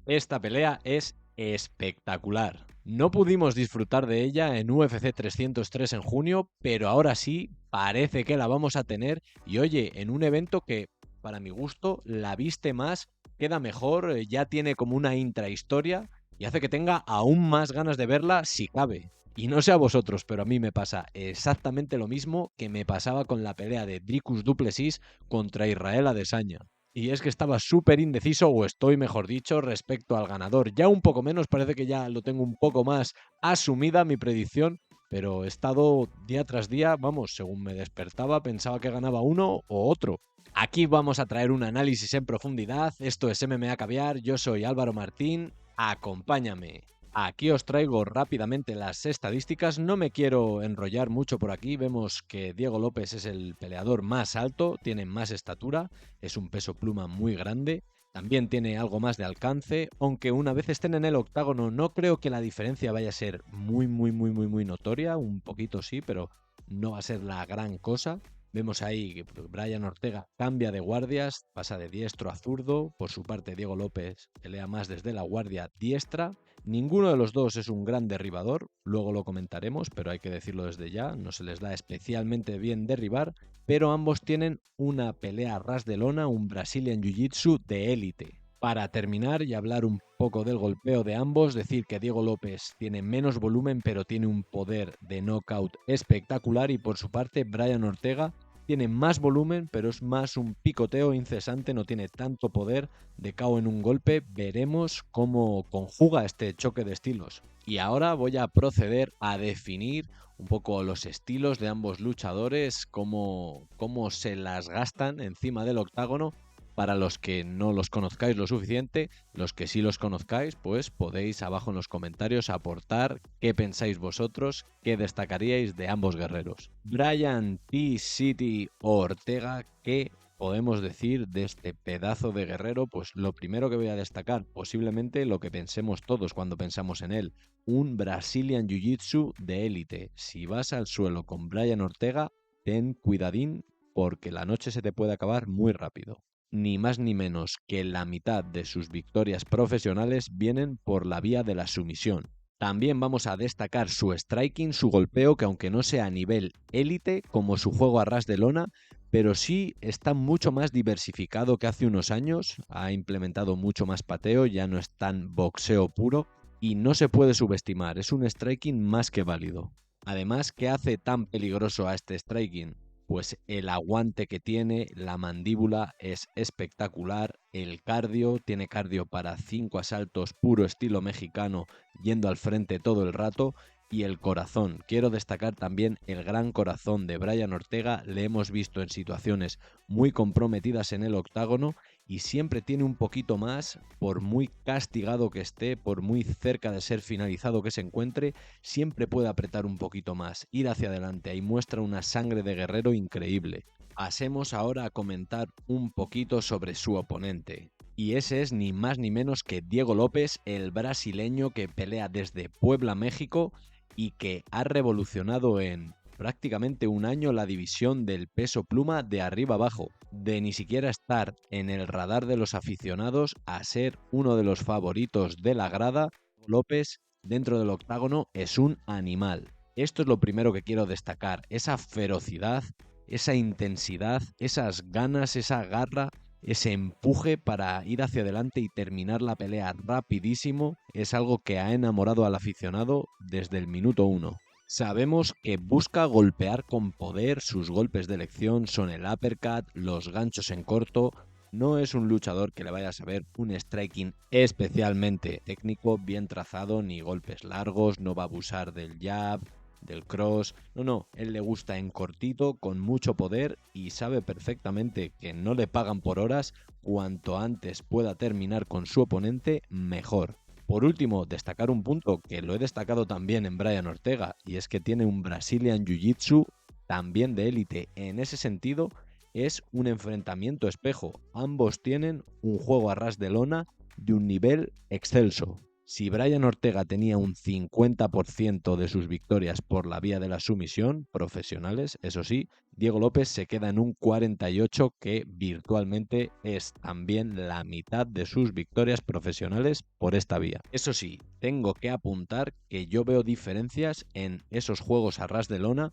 Esta pelea es espectacular. No pudimos disfrutar de ella en UFC 303 en junio, pero ahora sí parece que la vamos a tener. Y oye, en un evento que, para mi gusto, la viste más, queda mejor, ya tiene como una intrahistoria y hace que tenga aún más ganas de verla si cabe. Y no sé a vosotros, pero a mí me pasa exactamente lo mismo que me pasaba con la pelea de Dricus du Plessis contra Israel Adesanya. Y es que estaba súper indeciso, o estoy mejor dicho, respecto al ganador. Ya un poco menos, parece que ya lo tengo un poco más asumida mi predicción, pero he estado día tras día, vamos, según me despertaba, pensaba que ganaba uno o otro. Aquí vamos a traer un análisis en profundidad. Esto es MMA Caviar, yo soy Álvaro Martín, acompáñame. Aquí os traigo rápidamente las estadísticas, no me quiero enrollar mucho por aquí, vemos que Diego López es el peleador más alto, tiene más estatura, es un peso pluma muy grande, también tiene algo más de alcance, aunque una vez estén en el octágono no creo que la diferencia vaya a ser muy notoria, un poquito sí, pero no va a ser la gran cosa. Vemos ahí que Brian Ortega cambia de guardias, pasa de diestro a zurdo, por su parte Diego López pelea más desde la guardia diestra. Ninguno de los dos es un gran derribador, luego lo comentaremos, pero hay que decirlo desde ya, no se les da especialmente bien derribar, pero ambos tienen una pelea a ras de lona, un Brazilian Jiu-Jitsu de élite. Para terminar y hablar un poco del golpeo de ambos, decir que Diego López tiene menos volumen pero tiene un poder de knockout espectacular y por su parte Brian Ortega tiene más volumen pero es más un picoteo incesante, no tiene tanto poder de KO en un golpe. Veremos cómo conjuga este choque de estilos. Y ahora voy a proceder a definir un poco los estilos de ambos luchadores, cómo se las gastan encima del octágono. Para los que no los conozcáis lo suficiente, los que sí los conozcáis, pues podéis abajo en los comentarios aportar qué pensáis vosotros, qué destacaríais de ambos guerreros. Brian T. City Ortega, ¿qué podemos decir de este pedazo de guerrero? Pues lo primero que voy a destacar, posiblemente lo que pensemos todos cuando pensamos en él, un Brazilian Jiu-Jitsu de élite. Si vas al suelo con Brian Ortega, ten cuidadín porque la noche se te puede acabar muy rápido. Ni más ni menos que la mitad de sus victorias profesionales vienen por la vía de la sumisión. También vamos a destacar su striking, su golpeo, que aunque no sea a nivel élite como su juego a ras de lona, pero sí está mucho más diversificado que hace unos años, ha implementado mucho más pateo, ya no es tan boxeo puro y no se puede subestimar, es un striking más que válido. Además, ¿qué hace tan peligroso a este striking? Pues el aguante que tiene, la mandíbula es espectacular, el cardio, tiene cardio para 5 asaltos puro estilo mexicano yendo al frente todo el rato y el corazón. Quiero destacar también el gran corazón de Brian Ortega, le hemos visto en situaciones muy comprometidas en el octágono y siempre tiene un poquito más, por muy castigado que esté, por muy cerca de ser finalizado que se encuentre, siempre puede apretar un poquito más, ir hacia adelante y muestra una sangre de guerrero increíble. Pasemos ahora a comentar un poquito sobre su oponente. Y ese es ni más ni menos que Diego López, el brasileño que pelea desde Puebla, México, y que ha revolucionado en prácticamente un año la división del peso pluma de arriba abajo, de ni siquiera estar en el radar de los aficionados a ser uno de los favoritos de la grada. López dentro del octágono es un animal. Esto es lo primero que quiero destacar, esa ferocidad, esa intensidad, esas ganas, esa garra, ese empuje para ir hacia adelante y terminar la pelea rapidísimo, es algo que ha enamorado al aficionado desde el minuto 1. Sabemos que busca golpear con poder, sus golpes de elección son el uppercut, los ganchos en corto. No es un luchador que le vaya a saber un striking especialmente técnico, bien trazado, ni golpes largos, no va a abusar del jab, del cross. No, él le gusta en cortito, con mucho poder y sabe perfectamente que no le pagan por horas, cuanto antes pueda terminar con su oponente, mejor. Por último, destacar un punto que lo he destacado también en Brian Ortega, y es que tiene un Brazilian Jiu-Jitsu también de élite. En ese sentido, es un enfrentamiento espejo. Ambos tienen un juego a ras de lona de un nivel excelso. Si Brian Ortega tenía un 50% de sus victorias por la vía de la sumisión, profesionales, eso sí, Diego López se queda en un 48%, que virtualmente es también la mitad de sus victorias profesionales por esta vía. Eso sí, tengo que apuntar que yo veo diferencias en esos juegos a ras de lona.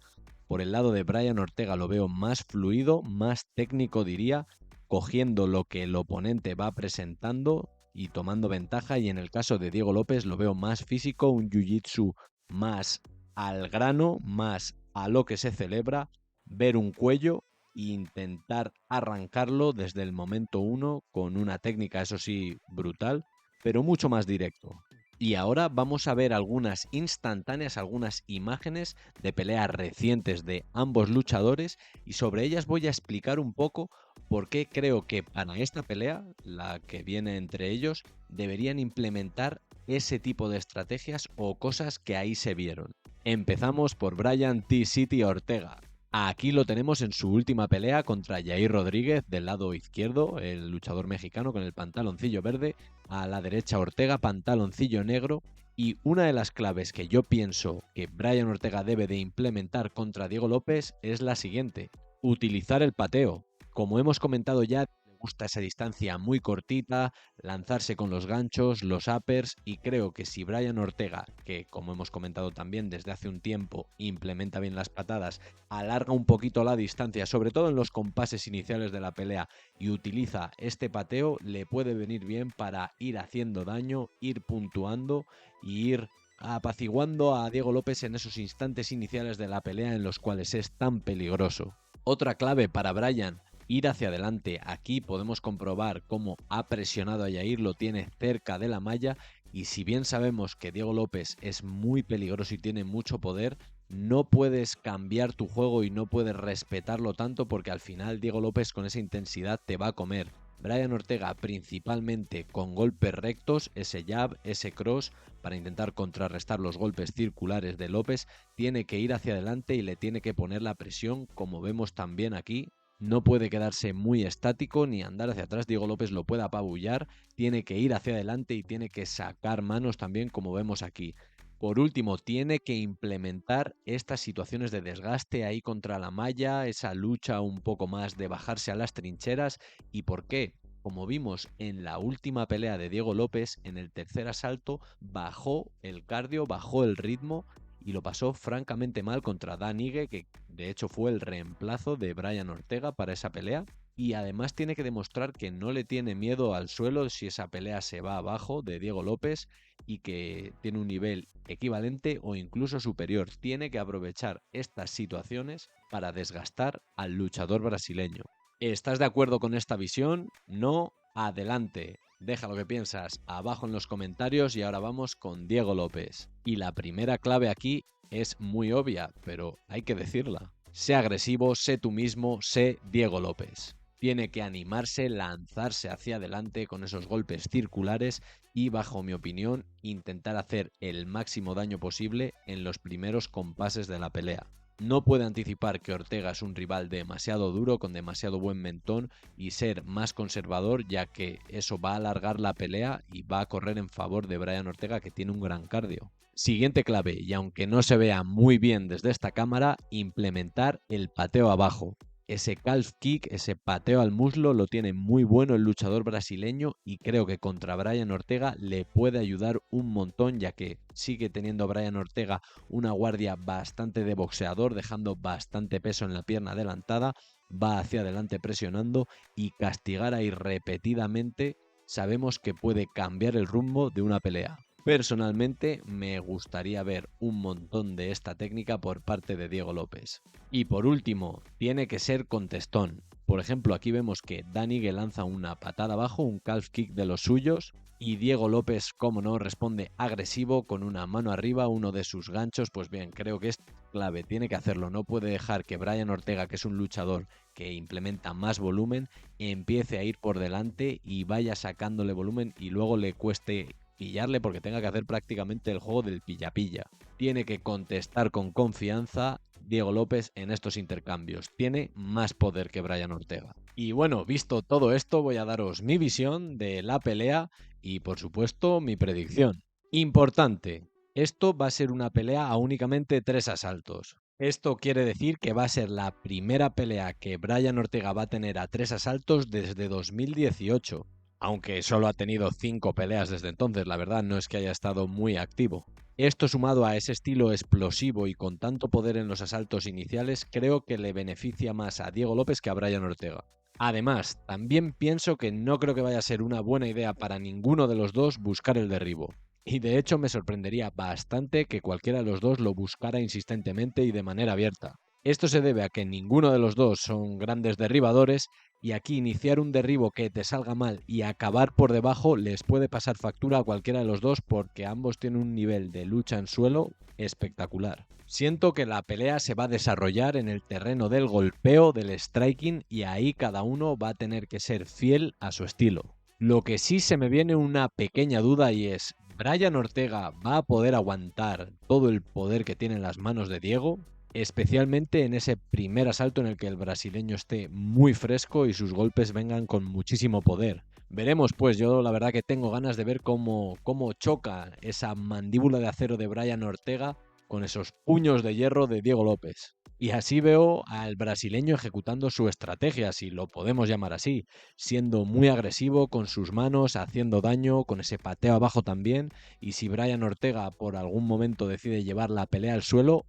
Por el lado de Brian Ortega lo veo más fluido, más técnico diría, cogiendo lo que el oponente va presentando y tomando ventaja, y en el caso de Diego López lo veo más físico, un jiu-jitsu más al grano, más a lo que se celebra, ver un cuello e intentar arrancarlo desde el momento uno con una técnica, eso sí, brutal, pero mucho más directo. Y ahora vamos a ver algunas instantáneas, algunas imágenes de peleas recientes de ambos luchadores, y sobre ellas voy a explicar un poco por qué creo que para esta pelea, la que viene entre ellos, deberían implementar ese tipo de estrategias o cosas que ahí se vieron. Empezamos por Brian T-City Ortega. Aquí lo tenemos en su última pelea contra Yair Rodríguez del lado izquierdo, el luchador mexicano con el pantaloncillo verde, a la derecha Ortega, pantaloncillo negro. Y una de las claves que yo pienso que Brian Ortega debe de implementar contra Diego López es la siguiente: utilizar el pateo. Como hemos comentado ya, le gusta esa distancia muy cortita, lanzarse con los ganchos, los uppers, y creo que si Brian Ortega, que como hemos comentado también desde hace un tiempo, implementa bien las patadas, alarga un poquito la distancia, sobre todo en los compases iniciales de la pelea, y utiliza este pateo, le puede venir bien para ir haciendo daño, ir puntuando y ir apaciguando a Diego López en esos instantes iniciales de la pelea en los cuales es tan peligroso. Otra clave para Brian: ir hacia adelante. Aquí podemos comprobar cómo ha presionado a Yair, lo tiene cerca de la malla, y si bien sabemos que Diego López es muy peligroso y tiene mucho poder, no puedes cambiar tu juego y no puedes respetarlo tanto, porque al final Diego López con esa intensidad te va a comer. Brian Ortega principalmente con golpes rectos, ese jab, ese cross, para intentar contrarrestar los golpes circulares de López, tiene que ir hacia adelante y le tiene que poner la presión, como vemos también aquí. No puede quedarse muy estático ni andar hacia atrás. Diego López lo puede apabullar, tiene que ir hacia adelante y tiene que sacar manos también, como vemos aquí. Por último, tiene que implementar estas situaciones de desgaste ahí contra la malla, esa lucha un poco más de bajarse a las trincheras. ¿Y por qué? Como vimos en la última pelea de Diego López, en el tercer asalto bajó el cardio, bajó el ritmo y lo pasó francamente mal contra Dan Ige, que de hecho fue el reemplazo de Brian Ortega para esa pelea. Y además tiene que demostrar que no le tiene miedo al suelo si esa pelea se va abajo de Diego López, y que tiene un nivel equivalente o incluso superior. Tiene que aprovechar estas situaciones para desgastar al luchador brasileño. ¿Estás de acuerdo con esta visión? ¿No? Adelante. Deja lo que piensas abajo en los comentarios, y ahora vamos con Diego López. Y la primera clave aquí es muy obvia, pero hay que decirla. Sé agresivo, sé tú mismo, sé Diego López. Tiene que animarse, lanzarse hacia adelante con esos golpes circulares y, bajo mi opinión, intentar hacer el máximo daño posible en los primeros compases de la pelea. No puede anticipar que Ortega es un rival demasiado duro, con demasiado buen mentón, y ser más conservador, ya que eso va a alargar la pelea y va a correr en favor de Brian Ortega, que tiene un gran cardio. Siguiente clave, y aunque no se vea muy bien desde esta cámara, implementar el pateo abajo. Ese calf kick, ese pateo al muslo, lo tiene muy bueno el luchador brasileño, y creo que contra Brian Ortega le puede ayudar un montón, ya que sigue teniendo Brian Ortega una guardia bastante de boxeador, dejando bastante peso en la pierna adelantada, va hacia adelante presionando, y castigar ahí repetidamente sabemos que puede cambiar el rumbo de una pelea. Personalmente me gustaría ver un montón de esta técnica por parte de Diego López. Y por último, tiene que ser contestón. Por ejemplo, aquí vemos que Dan Ige lanza una patada abajo, un calf kick de los suyos, y Diego López, como no, responde agresivo con una mano arriba, uno de sus ganchos. Pues bien, creo que es clave, tiene que hacerlo. No puede dejar que Brian Ortega, que es un luchador que implementa más volumen, empiece a ir por delante y vaya sacándole volumen y luego le cueste pillarle, porque tenga que hacer prácticamente el juego del pilla-pilla. Tiene que contestar con confianza Diego López en estos intercambios. Tiene más poder que Brian Ortega. Y bueno, visto todo esto, voy a daros mi visión de la pelea y, por supuesto, mi predicción. Importante, esto va a ser una pelea a únicamente 3 asaltos. Esto quiere decir que va a ser la primera pelea que Brian Ortega va a tener a 3 asaltos desde 2018. Aunque solo ha tenido 5 peleas desde entonces, la verdad no es que haya estado muy activo. Esto sumado a ese estilo explosivo y con tanto poder en los asaltos iniciales, creo que le beneficia más a Diego López que a Brian Ortega. Además, también pienso que no creo que vaya a ser una buena idea para ninguno de los dos buscar el derribo. Y de hecho me sorprendería bastante que cualquiera de los dos lo buscara insistentemente y de manera abierta. Esto se debe a que ninguno de los dos son grandes derribadores y aquí iniciar un derribo que te salga mal y acabar por debajo les puede pasar factura a cualquiera de los dos porque ambos tienen un nivel de lucha en suelo espectacular. Siento que la pelea se va a desarrollar en el terreno del golpeo, del striking y ahí cada uno va a tener que ser fiel a su estilo. Lo que sí se me viene una pequeña duda y es, ¿Brian Ortega va a poder aguantar todo el poder que tiene en las manos de Diego? Especialmente en ese primer asalto en el que el brasileño esté muy fresco y sus golpes vengan con muchísimo poder. Veremos pues, yo la verdad que tengo ganas de ver cómo choca esa mandíbula de acero de Brian Ortega con esos puños de hierro de Diego López. Y así veo al brasileño ejecutando su estrategia, si lo podemos llamar así, siendo muy agresivo con sus manos, haciendo daño, con ese pateo abajo también, y si Brian Ortega por algún momento decide llevar la pelea al suelo,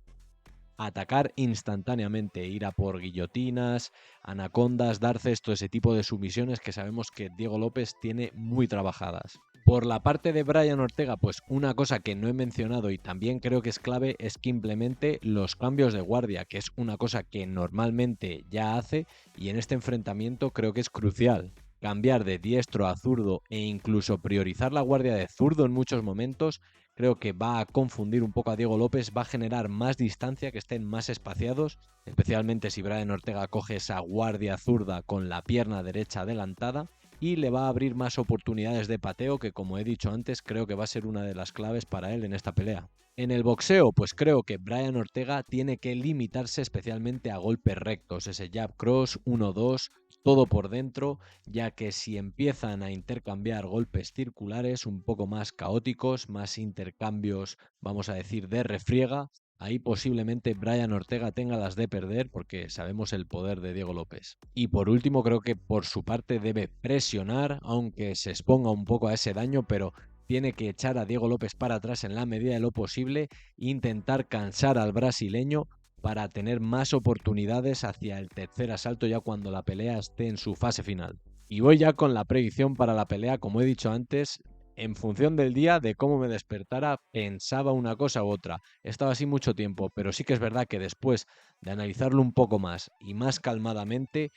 atacar instantáneamente, ir a por guillotinas, anacondas, darces, todo ese tipo de sumisiones que sabemos que Diego López tiene muy trabajadas. Por la parte de Brian Ortega, pues una cosa que no he mencionado y también creo que es clave es que implemente los cambios de guardia, que es una cosa que normalmente ya hace y en este enfrentamiento creo que es crucial. Cambiar de diestro a zurdo e incluso priorizar la guardia de zurdo en muchos momentos creo que va a confundir un poco a Diego López, va a generar más distancia, que estén más espaciados, especialmente si Brian Ortega coge esa guardia zurda con la pierna derecha adelantada y le va a abrir más oportunidades de pateo que, como he dicho antes, creo que va a ser una de las claves para él en esta pelea. En el boxeo, pues creo que Brian Ortega tiene que limitarse especialmente a golpes rectos, ese jab cross, 1-2, todo por dentro, ya que si empiezan a intercambiar golpes circulares un poco más caóticos, más intercambios, vamos a decir, de refriega, ahí posiblemente Brian Ortega tenga las de perder porque sabemos el poder de Diego López. Y por último, creo que por su parte debe presionar, aunque se exponga un poco a ese daño, pero tiene que echar a Diego López para atrás en la medida de lo posible e intentar cansar al brasileño para tener más oportunidades hacia el tercer asalto ya cuando la pelea esté en su fase final. Y voy ya con la predicción para la pelea, como he dicho antes, en función del día, de cómo me despertara, pensaba una cosa u otra. Estaba así mucho tiempo, pero sí que es verdad que después de analizarlo un poco más y más calmadamente,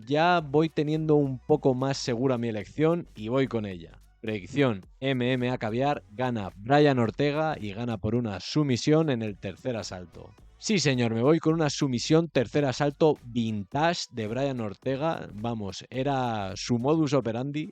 ya voy teniendo un poco más segura mi elección y voy con ella. Predicción: MMA Caviar gana Brian Ortega y gana por una sumisión en el tercer asalto. Sí, señor, me voy con una sumisión tercer asalto vintage de Brian Ortega. Vamos, era su modus operandi,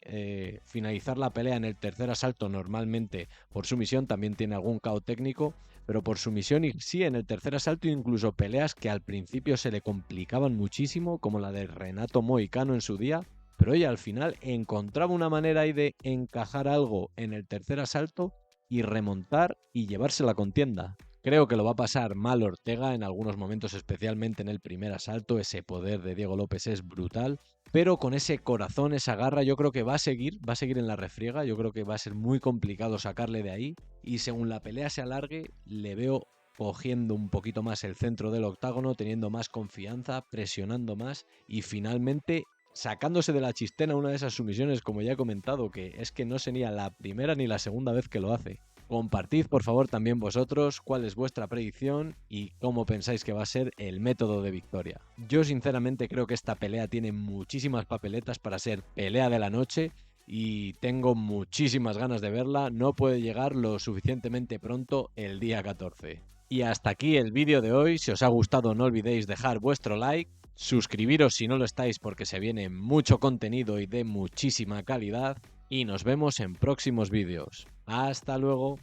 finalizar la pelea en el tercer asalto normalmente por sumisión, también tiene algún KO técnico, pero por sumisión y sí, en el tercer asalto incluso peleas que al principio se le complicaban muchísimo, como la de Renato Moicano en su día, pero oye, al final encontraba una manera ahí de encajar algo en el tercer asalto y remontar y llevarse la contienda. Creo que lo va a pasar mal Ortega en algunos momentos, especialmente en el primer asalto. Ese poder de Diego López es brutal, pero con ese corazón, esa garra, yo creo que va a seguir en la refriega. Yo creo que va a ser muy complicado sacarle de ahí y según la pelea se alargue, le veo cogiendo un poquito más el centro del octágono, teniendo más confianza, presionando más y finalmente sacándose de la chistera una de esas sumisiones, como ya he comentado, que es que no sería la primera ni la segunda vez que lo hace. Compartid por favor también vosotros cuál es vuestra predicción y cómo pensáis que va a ser el método de victoria. Yo sinceramente creo que esta pelea tiene muchísimas papeletas para ser pelea de la noche y tengo muchísimas ganas de verla. No puede llegar lo suficientemente pronto el día 14. Y hasta aquí el vídeo de hoy. Si os ha gustado no olvidéis dejar vuestro like, suscribiros si no lo estáis porque se viene mucho contenido y de muchísima calidad y nos vemos en próximos vídeos. ¡Hasta luego!